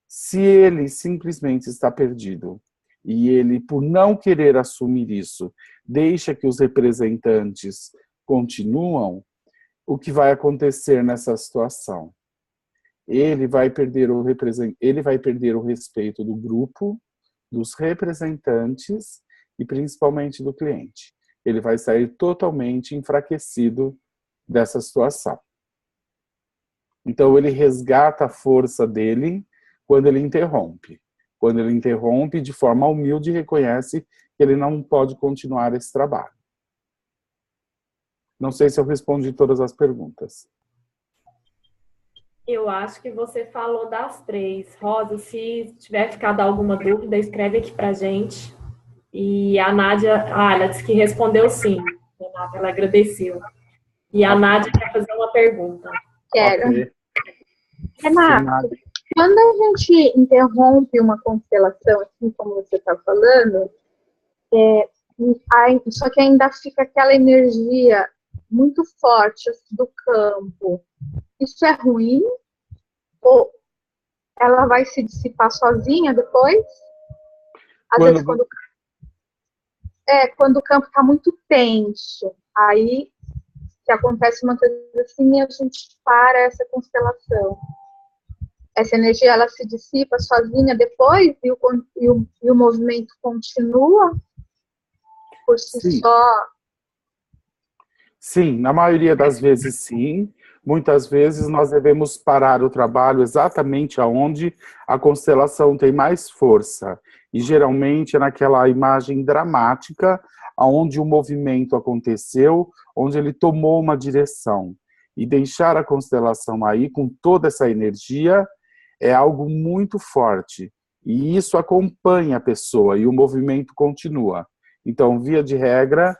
Se ele simplesmente está perdido e ele, por não querer assumir isso, deixa que os representantes continuam, o que vai acontecer nessa situação? Ele vai perder o respeito do grupo, dos representantes e principalmente do cliente. Ele vai sair totalmente enfraquecido dessa situação. Então, ele resgata a força dele quando ele interrompe. Quando ele interrompe, de forma humilde, reconhece que ele não pode continuar esse trabalho. Não sei se eu respondi todas as perguntas. Eu acho que você falou das três. Rosa, se tiver ficado alguma dúvida, escreve aqui pra gente. E a Nádia, ela disse que respondeu sim. Ela agradeceu. E a Nádia quer fazer uma pergunta. Quero. Okay. Renato, quando a gente interrompe uma constelação, assim como você está falando, Só que ainda fica aquela energia muito forte assim, do campo. Isso é ruim? Ou ela vai se dissipar sozinha depois? Às vezes, quando o campo está muito tenso, aí que acontece uma coisa assim, a gente para essa constelação. Essa energia, ela se dissipa sozinha depois e o movimento continua por si Sim. só? Sim, na maioria das vezes sim. Muitas vezes nós devemos parar o trabalho exatamente aonde a constelação tem mais força. E geralmente é naquela imagem dramática aonde o movimento aconteceu, onde ele tomou uma direção. E deixar a constelação aí com toda essa energia é algo muito forte. E isso acompanha a pessoa e o movimento continua. Então, via de regra,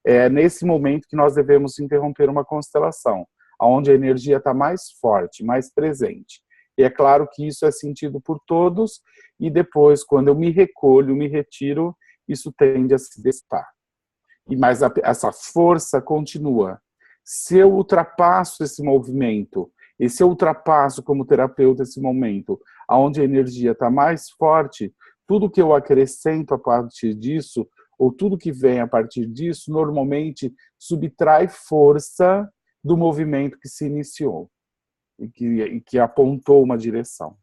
é nesse momento que nós devemos interromper uma constelação, onde a energia está mais forte, mais presente. E é claro que isso é sentido por todos, e depois, quando eu me recolho, me retiro, isso tende a se dissipar. Mas essa força continua. Se eu ultrapasso esse movimento, e se eu ultrapasso como terapeuta esse momento, onde a energia está mais forte, tudo que eu acrescento a partir disso, ou tudo que vem a partir disso, normalmente subtrai força do movimento que se iniciou e que apontou uma direção.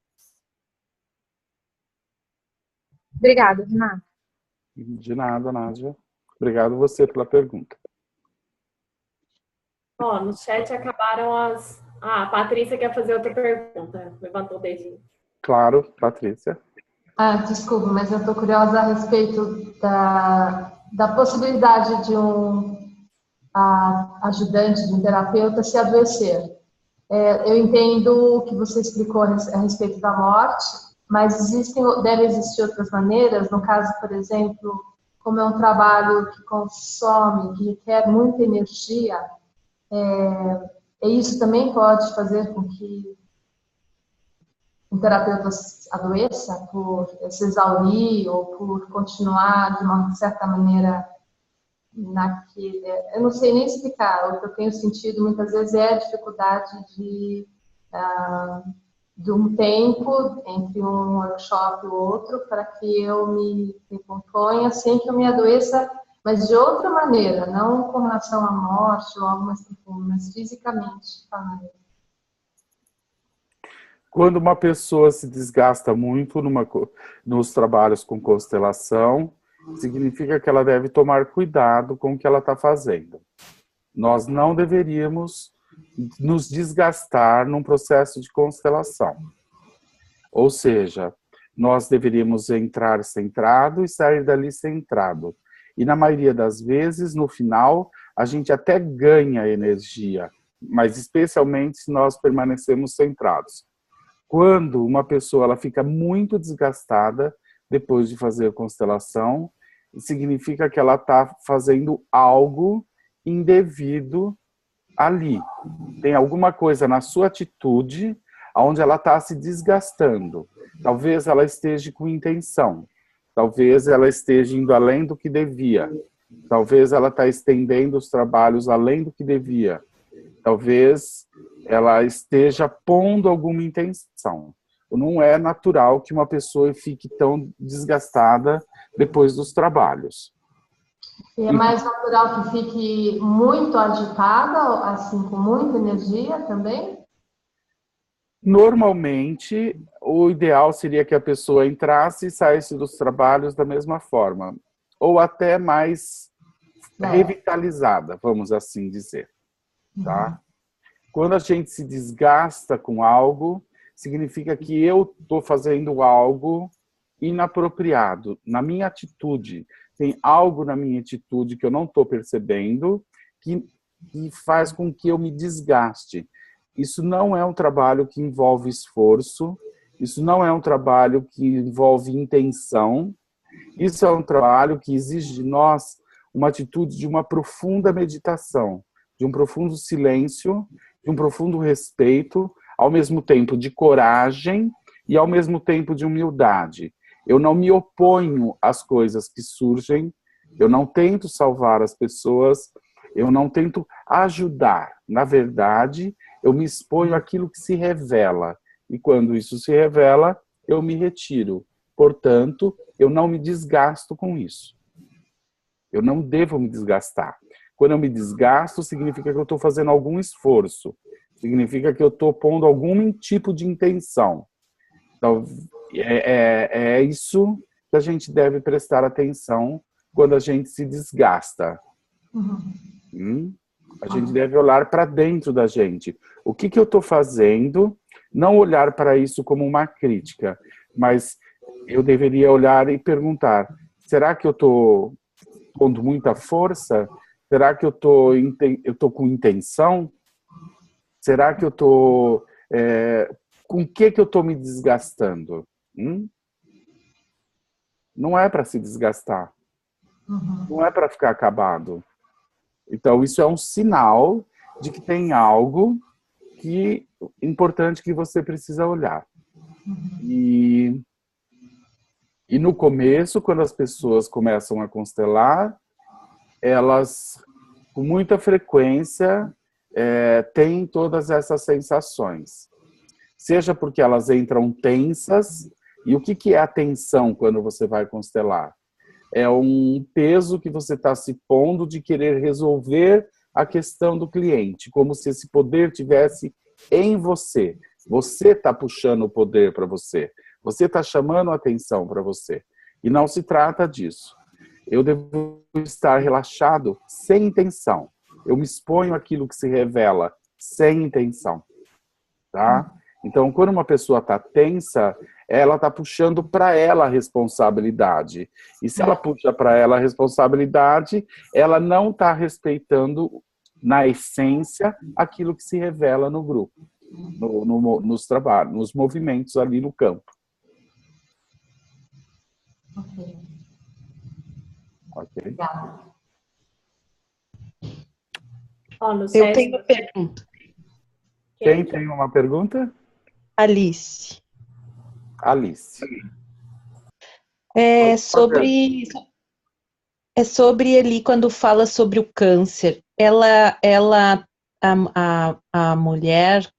Obrigada, Renata. De nada, Nádia. Obrigado você pela pergunta. Ó, no chat acabaram as... Ah, a Patrícia quer fazer outra pergunta. Levantou o dedinho. Claro, Patrícia. Desculpa, mas eu estou curiosa a respeito da possibilidade de um ajudante, de um terapeuta se adoecer. Eu entendo o que você explicou a respeito da morte, mas devem existir outras maneiras. No caso, por exemplo, como é um trabalho que consome, que requer muita energia, isso também pode fazer com que um terapeuta adoeça por se exaurir ou por continuar de uma certa maneira naquele... Eu não sei nem explicar. O que eu tenho sentido muitas vezes é a dificuldade de um tempo entre um workshop e o outro para que eu me recomponha sem que eu me adoeça, mas de outra maneira, não com relação à morte ou algo mais profundo, mas fisicamente falando. Quando uma pessoa se desgasta muito nos trabalhos com constelação, significa que ela deve tomar cuidado com o que ela está fazendo. Nós não deveríamos nos desgastar num processo de constelação. Ou seja, nós deveríamos entrar centrado e sair dali centrado. E na maioria das vezes, no final, a gente até ganha energia, mas especialmente se nós permanecemos centrados. Quando uma pessoa ela fica muito desgastada depois de fazer a constelação, significa que ela está fazendo algo indevido ali. Tem alguma coisa na sua atitude onde ela está se desgastando. Talvez ela esteja com intenção. Talvez ela esteja indo além do que devia. Talvez ela está estendendo os trabalhos além do que devia. Talvez ela esteja pondo alguma intenção. Não é natural que uma pessoa fique tão desgastada depois dos trabalhos. E é mais natural que fique muito agitada, assim, com muita energia também? Normalmente, o ideal seria que a pessoa entrasse e saísse dos trabalhos da mesma forma. Ou até mais revitalizada, vamos assim dizer. Tá? Quando a gente se desgasta com algo, significa que eu estou fazendo algo inapropriado na minha atitude. Tem algo na minha atitude que eu não estou percebendo que faz com que eu me desgaste. Isso não é um trabalho que envolve esforço, isso não é um trabalho que envolve intenção, isso é um trabalho que exige de nós uma atitude de uma profunda meditação, de um profundo silêncio, de um profundo respeito, ao mesmo tempo de coragem e ao mesmo tempo de humildade. Eu não me oponho às coisas que surgem Eu não tento salvar as pessoas, eu não tento ajudar. Na verdade, eu me exponho àquilo que se revela. E quando isso se revela, eu me retiro. Portanto, eu não me desgasto com isso. Eu não devo me desgastar. Quando eu me desgasto, significa que eu estou fazendo algum esforço. Significa que eu estou pondo algum tipo de intenção. Então, é isso que a gente deve prestar atenção quando a gente se desgasta. A gente deve olhar para dentro da gente. O que eu estou fazendo? Não olhar para isso como uma crítica, mas eu deveria olhar e perguntar, será que eu estou pondo muita força? Será que eu estou com intenção? Será que eu estou... com o que eu estou me desgastando? Não é para se desgastar. Não é para ficar acabado. Então, isso é um sinal de que tem algo importante que você precisa olhar. E no começo, quando as pessoas começam a constelar, elas, com muita frequência, têm todas essas sensações. Seja porque elas entram tensas. E o que é a tensão quando você vai constelar? É um peso que você está se pondo de querer resolver a questão do cliente, como se esse poder tivesse em você. Você está puxando o poder para você. Você está chamando a atenção para você. E não se trata disso. Eu devo estar relaxado sem intenção. Eu me exponho àquilo que se revela sem intenção. Tá? Então, quando uma pessoa está tensa, ela está puxando para ela a responsabilidade. E se ela puxa para ela a responsabilidade, ela não está respeitando, na essência, aquilo que se revela no grupo, nos trabalhos, nos movimentos ali no campo. Ok. Obrigada. Eu tenho uma pergunta. Quem tem uma pergunta? Alice. É sobre ele quando fala sobre o câncer. A mulher,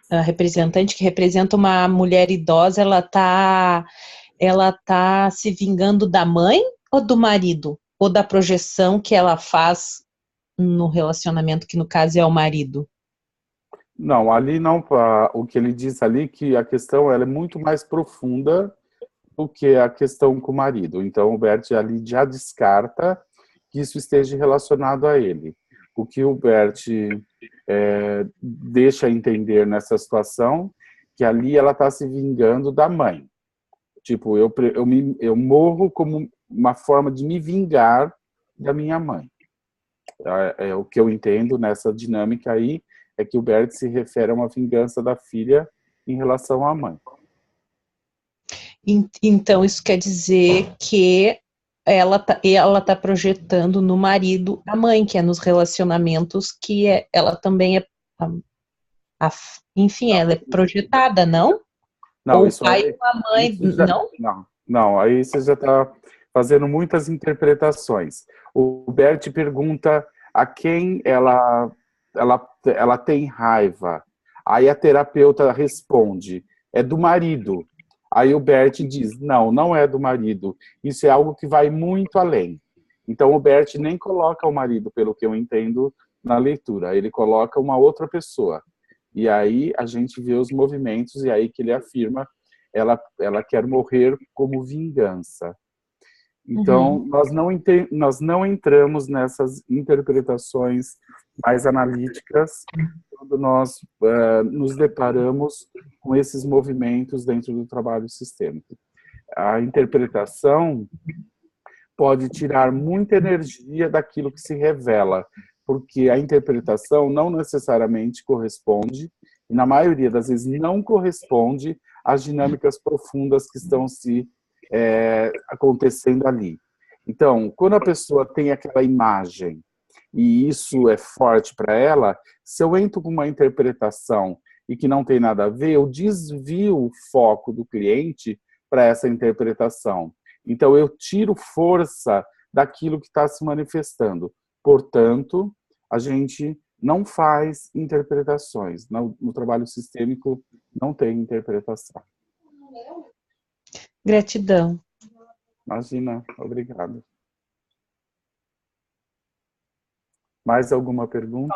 a representante que representa uma mulher idosa, ela tá se vingando da mãe ou do marido? Ou da projeção que ela faz no relacionamento, que no caso é o marido? Não, ali não. O que ele diz ali, que a questão ela é muito mais profunda do que a questão com o marido. Então, o Bert ali já descarta que isso esteja relacionado a ele. O que o Bert deixa entender nessa situação, que ali ela está se vingando da mãe. Tipo, eu morro como uma forma de me vingar da minha mãe. O que eu entendo nessa dinâmica aí, é que o Bert se refere a uma vingança da filha em relação à mãe. Então, isso quer dizer que ela tá projetando no marido a mãe, que é nos relacionamentos, ela também enfim, ela é projetada, não? Não, ou isso o pai aí, ou a mãe, não, aí você já está fazendo muitas interpretações. O Bert pergunta a quem ela tem raiva. Aí a terapeuta responde, é do marido. Aí o Bert diz, não é do marido. Isso é algo que vai muito além. Então o Bert nem coloca o marido, pelo que eu entendo na leitura. Ele coloca uma outra pessoa. E aí a gente vê os movimentos e aí que ele afirma, ela quer morrer como vingança. Então, nós não entramos nessas interpretações mais analíticas quando nós nos deparamos com esses movimentos dentro do trabalho sistêmico. A interpretação pode tirar muita energia daquilo que se revela, porque a interpretação não necessariamente corresponde, e na maioria das vezes não corresponde às dinâmicas profundas que estão acontecendo ali. Então, quando a pessoa tem aquela imagem e isso é forte para ela, se eu entro com uma interpretação e que não tem nada a ver, eu desvio o foco do cliente para essa interpretação. Então, eu tiro força daquilo que está se manifestando. Portanto, a gente não faz interpretações. No trabalho sistêmico não tem interpretação. Gratidão. Imagina, obrigado. Mais alguma pergunta?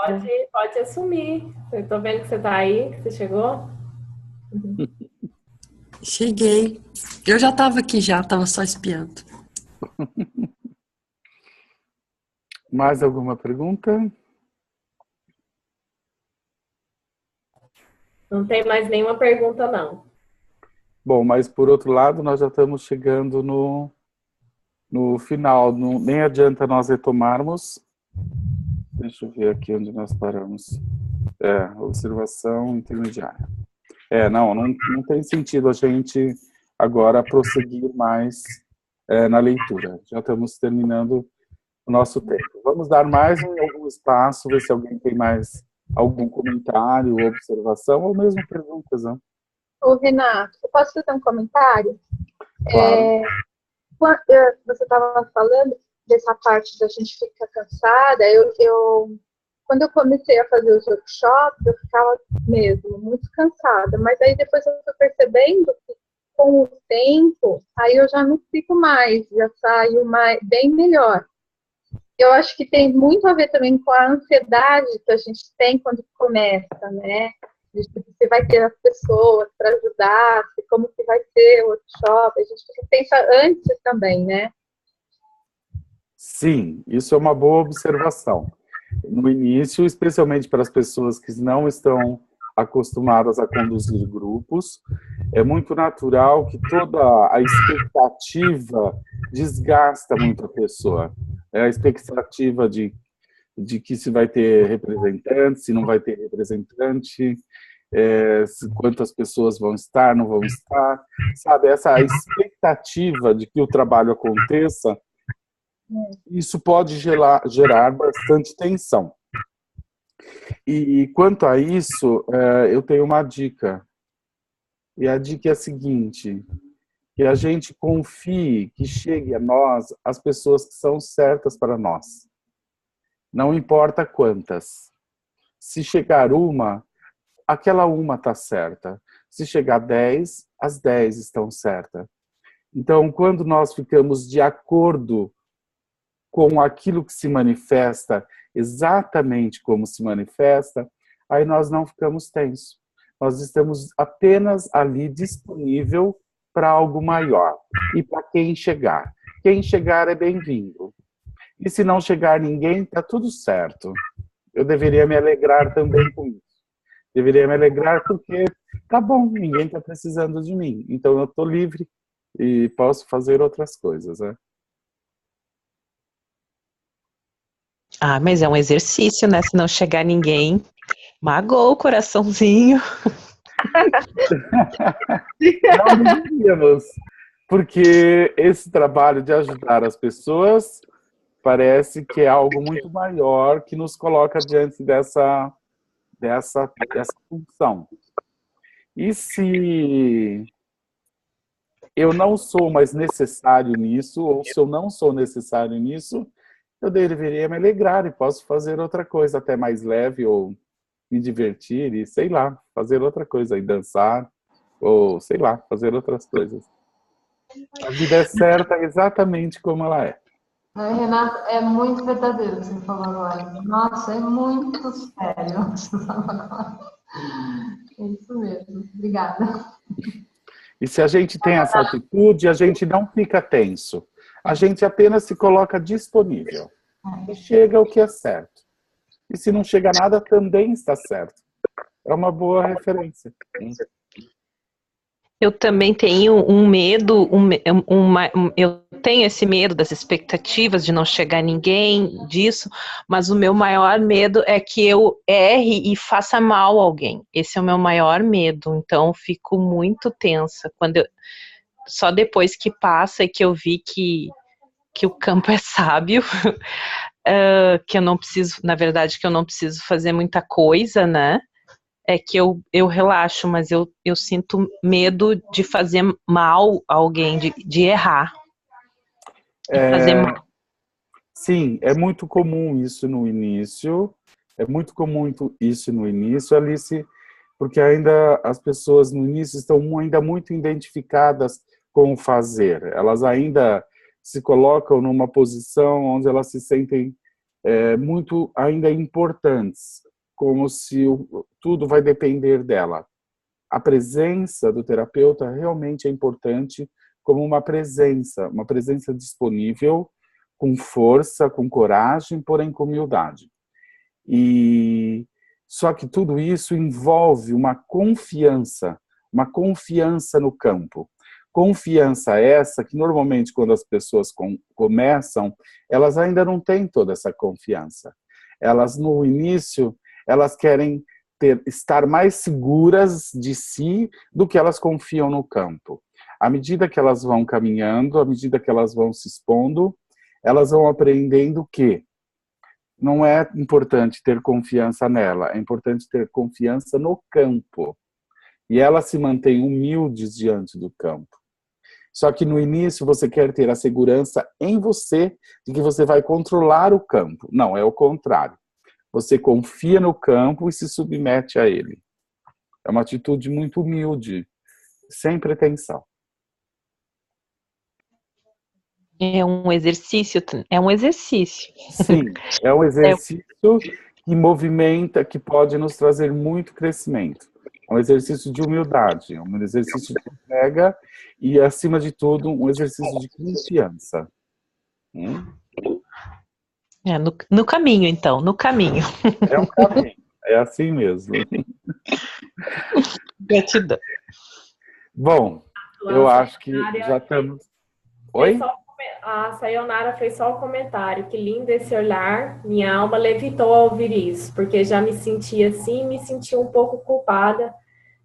Pode assumir. Eu estou vendo que você está aí, que você chegou. Cheguei. Eu já estava aqui, estava só espiando. Mais alguma pergunta? Não tem mais nenhuma pergunta, não. Bom, mas por outro lado, nós já estamos chegando no final. Nem adianta nós retomarmos. Deixa eu ver aqui onde nós paramos. Observação intermediária. Não tem sentido a gente agora prosseguir mais na leitura. Já estamos terminando o nosso tempo. Vamos dar mais algum espaço, ver se alguém tem mais algum comentário, observação ou mesmo perguntas, né? Ô, Renato, eu posso fazer um comentário? Claro. Você estava falando dessa parte da gente ficar cansada. Quando eu comecei a fazer os workshops, eu ficava mesmo muito cansada. Mas aí depois eu fui percebendo que com o tempo, aí eu já não fico mais, já saio bem melhor. Eu acho que tem muito a ver também com a ansiedade que a gente tem quando começa, né? Você vai ter as pessoas para ajudar, como que vai ser o workshop, a gente pensa antes também, né? Sim, isso é uma boa observação. No início, especialmente para as pessoas que não estão acostumadas a conduzir grupos, é muito natural que toda a expectativa desgasta muito a pessoa. A expectativa de que se vai ter representante, se não vai ter representante, quantas pessoas vão estar, não vão estar, sabe? Essa expectativa de que o trabalho aconteça, isso pode gerar bastante tensão. E quanto a isso, eu tenho uma dica. E a dica é a seguinte: que a gente confie que chegue a nós as pessoas que são certas para nós. Não importa quantas. Se chegar uma, aquela uma está certa. Se chegar 10, as 10 estão certas. Então, quando nós ficamos de acordo com aquilo que se manifesta, exatamente como se manifesta, aí nós não ficamos tensos. Nós estamos apenas ali disponível para algo maior. E para quem chegar. Quem chegar é bem-vindo. E se não chegar ninguém, está tudo certo. Eu deveria me alegrar também com isso. Deveria me alegrar porque, tá bom, ninguém está precisando de mim. Então eu estou livre e posso fazer outras coisas, né? Mas é um exercício, né? Se não chegar ninguém, magoou o coraçãozinho. Não deveríamos, porque esse trabalho de ajudar as pessoas parece que é algo muito maior que nos coloca diante dessa função. E se eu não sou mais necessário nisso, ou se eu não sou necessário nisso, eu deveria me alegrar e posso fazer outra coisa até mais leve, ou me divertir e, sei lá, fazer outra coisa, e dançar, ou, sei lá, fazer outras coisas. A vida é certa exatamente como ela é. Renato, é muito verdadeiro o que você falou agora. Nossa, é muito sério. É isso mesmo. Obrigada. E se a gente tem essa atitude, a gente não fica tenso. A gente apenas se coloca disponível. E chega o que é certo. E se não chega nada, também está certo. É uma boa referência. Eu também tenho um medo, eu tenho esse medo das expectativas de não chegar ninguém, disso, mas o meu maior medo é que eu erre e faça mal a alguém. Esse é o meu maior medo, então eu fico muito tensa. Só depois que passa e que eu vi que o campo é sábio, que eu não preciso, na verdade, que eu não preciso fazer muita coisa, né? É que eu relaxo, mas eu sinto medo de fazer mal a alguém, de errar. Fazer mal. Sim, é muito comum isso no início. É muito comum isso no início, Alice, porque ainda as pessoas no início estão ainda muito identificadas com o fazer. Elas ainda se colocam numa posição onde elas se sentem muito ainda importantes, como se tudo vai depender dela. A presença do terapeuta realmente é importante como uma presença disponível, com força, com coragem, porém com humildade. E só que tudo isso envolve uma confiança no campo. Confiança essa que normalmente quando as pessoas começam, elas ainda não têm toda essa confiança. Elas no início, elas querem estar mais seguras de si do que elas confiam no campo. À medida que elas vão caminhando, à medida que elas vão se expondo, elas vão aprendendo que não é importante ter confiança nela, é importante ter confiança no campo. E elas se mantêm humildes diante do campo. Só que no início você quer ter a segurança em você de que você vai controlar o campo. Não, é o contrário. Você confia no campo e se submete a ele. É uma atitude muito humilde, sem pretensão. É um exercício, é um exercício. Sim, é um exercício que movimenta, que pode nos trazer muito crescimento. É um exercício de humildade, um exercício de entrega e, acima de tudo, um exercício de confiança. No caminho, então, no caminho. É um caminho, é assim mesmo. Gratidão. Bom, eu acho que já estamos... Oi? A Sayonara fez só o comentário. Que lindo esse olhar. Minha alma levitou ao ouvir isso, porque já me senti assim, me senti um pouco culpada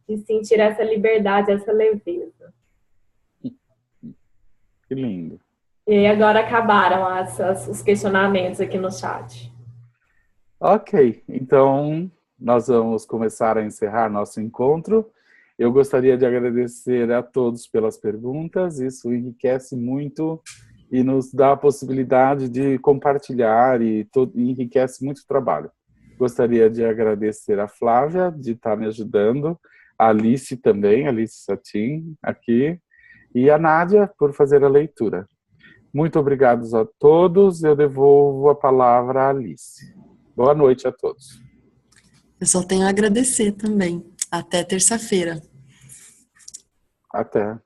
de sentir essa liberdade, essa leveza. Que lindo. E agora acabaram os questionamentos aqui no chat. Ok, então nós vamos começar a encerrar nosso encontro. Eu gostaria de agradecer a todos pelas perguntas, isso enriquece muito e nos dá a possibilidade de compartilhar e enriquece muito o trabalho. Gostaria de agradecer a Flávia de estar me ajudando, a Alice também, a Alice Satin aqui, e a Nádia por fazer a leitura. Muito obrigado a todos, eu devolvo a palavra à Alice. Boa noite a todos. Eu só tenho a agradecer também. Até terça-feira. Até.